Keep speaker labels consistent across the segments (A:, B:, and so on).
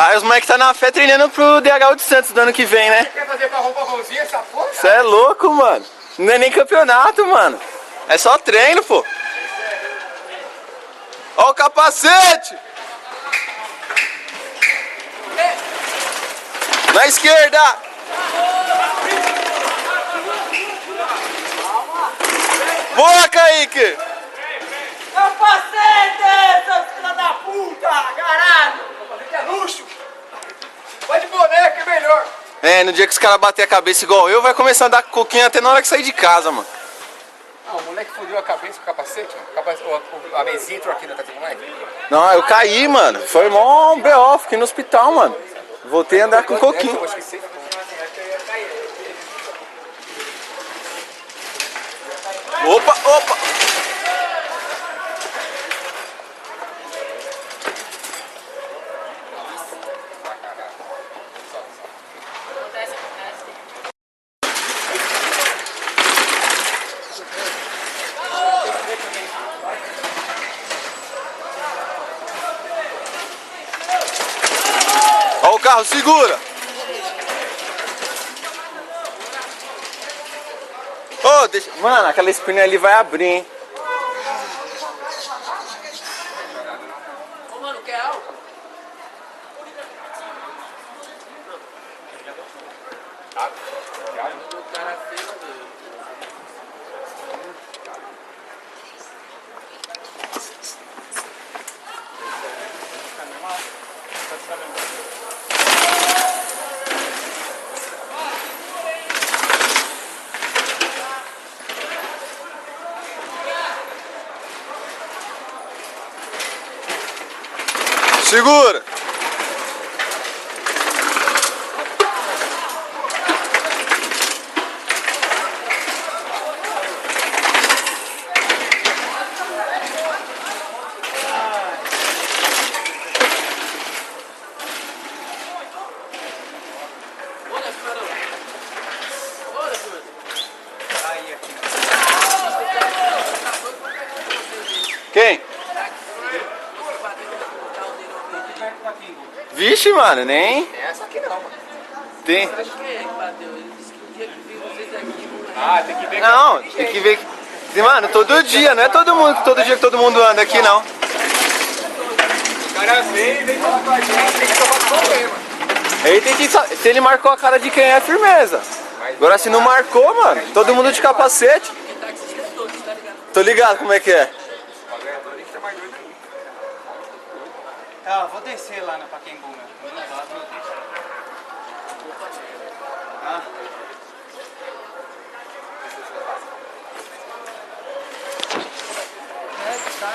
A: Aí os moleques tá na fé treinando pro DH de Santos do ano que vem, né?
B: Você quer fazer com a roupa bonzinha essa porra?
A: Você é louco, mano. Não é nem campeonato, mano. É só treino, pô. Ó o capacete! Na esquerda! Boa, Kaique!
B: Capacete, seus filha da puta! Caralho! Capacete é luxo! Vai de boneca, é melhor!
A: É, no dia que os caras bater a cabeça igual eu, vai começar a dar coquinha até na hora que sair de casa, mano.
B: Ah, o moleque fudeu a cabeça com o capacete, mano. A mesinha entrou aqui na casa do moleque.
A: Não, eu caí, mano. Foi mó B.O., fiquei no hospital, mano. Voltei a andar com coquinho.
B: Eu acho que sei.
A: Opa, opa! Ó o carro, segura! Ô, deixa... Mano, aquela espinha ali vai abrir, hein?
B: Ô, mano, quer álcool?
A: Segura! Quem? Vixe, mano, nem...
B: Essa aqui não, mano.
A: Tem...
C: Quem é que bateu? Ele disse que o dia que viu vocês aqui...
B: Ah, tem que ver.
A: Não, tem que ver... Mano, todo dia, não é todo mundo, todo dia que todo mundo anda aqui, não.
B: O cara vem falar com a gente, tem que tomar problema.
A: Ele tem que... Se ele marcou a cara de quem é, firmeza. Agora se não marcou, mano, todo mundo de capacete.
C: Porque taxista é todo, tá ligado?
A: Tô ligado como é que é.
D: Tá, vou descer lá na Pacaembu, meu. Vou levar, meu Deus. Ah. É, que tá,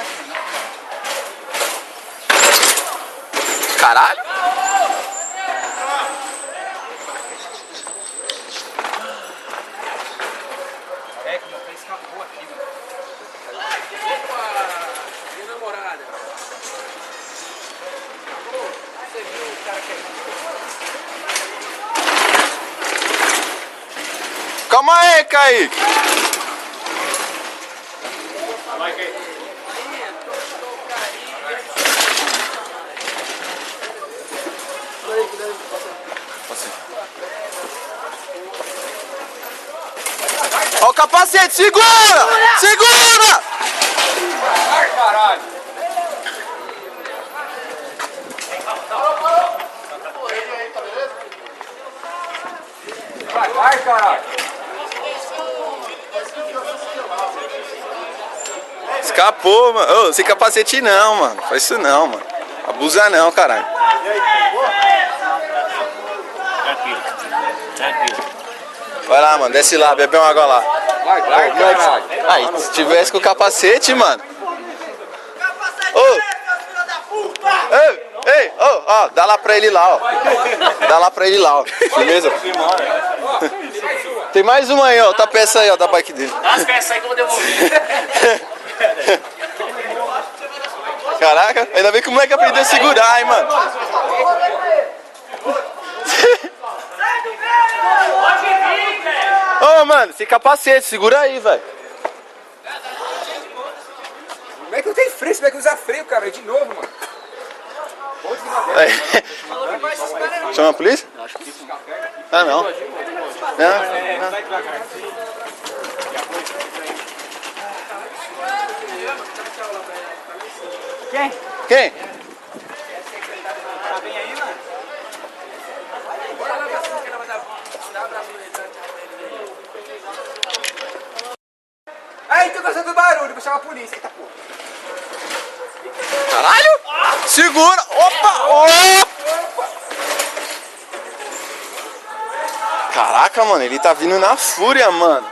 A: Caralho.
D: é que meu pé escapou aqui, mano.
C: Opa! Minha namorada. Você viu o cara que é...
A: Calma aí, Kaique. Ó o capacete, segura! Segura!
B: Ai, caralho. Vai, caralho.
A: Escapou, mano. Ô, sem capacete não, mano. Faz isso não, mano. Abusa não, caralho.
E: Tranquilo. Tranquilo.
A: Vai lá, mano. Desce lá, bebe uma água lá.
B: Vai, caralho.
A: Aí, se tivesse com o capacete, mano. Ô! Ei, ei, ô, ó, dá lá pra ele lá, ó. Dá lá pra ele lá, ó. Beleza? Tem mais uma aí, ó. Tá a peça aí, ó, da bike dele.
E: Dá as peças aí que eu vou devolver.
A: Caraca, ainda bem que o moleque aprendeu a segurar, hein, mano. Ô, mano, sem capacete, segura aí, velho.
B: Como é que não tem freio? Você vai que usar freio, cara? De novo, mano.
A: É. Chama a polícia? Ah, não. Não.
D: Vai devagar. Quem?
A: Quem?
D: Tá bem aí, mano?
B: Aí, tô gostando do barulho, vou chamar a polícia. Eita porra.
A: Caralho! Segura! Opa! Opa! Caraca, mano, ele tá vindo na fúria, mano.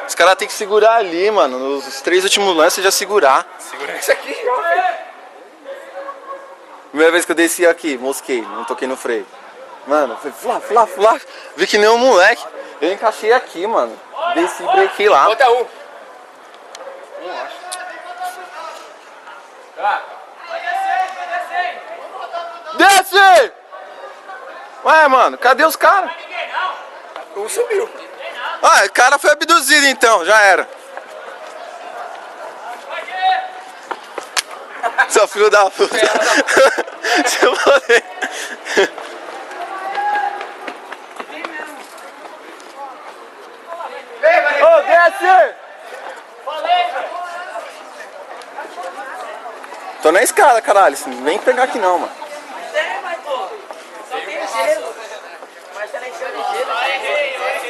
A: Os caras tem que segurar ali, mano. Nos 3 últimos lances já segurar.
B: Segura isso aqui.
A: Primeira vez que eu desci aqui, mosquei, não toquei no freio. Mano, foi flá. Vi que nem um moleque. Eu encaixei aqui, mano. Desci e brequei lá.
B: Bota um.
A: Desce! Ué, mano, cadê os caras?
B: Um subiu.
A: Ah, o cara foi abduzido então, já era. Seu filho da puta. Seu poder.
B: Vem, vai.
A: Ô, desce! Tô na escada, caralho. Não vem pegar aqui não, mano.
C: Tem, mas pô. Só tem gelo. Mas tá encheu de gelo.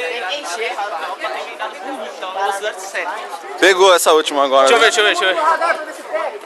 C: Tem que encher.
A: Pegou essa última agora.
E: Deixa eu ver.
B: Radar pra ver se pega.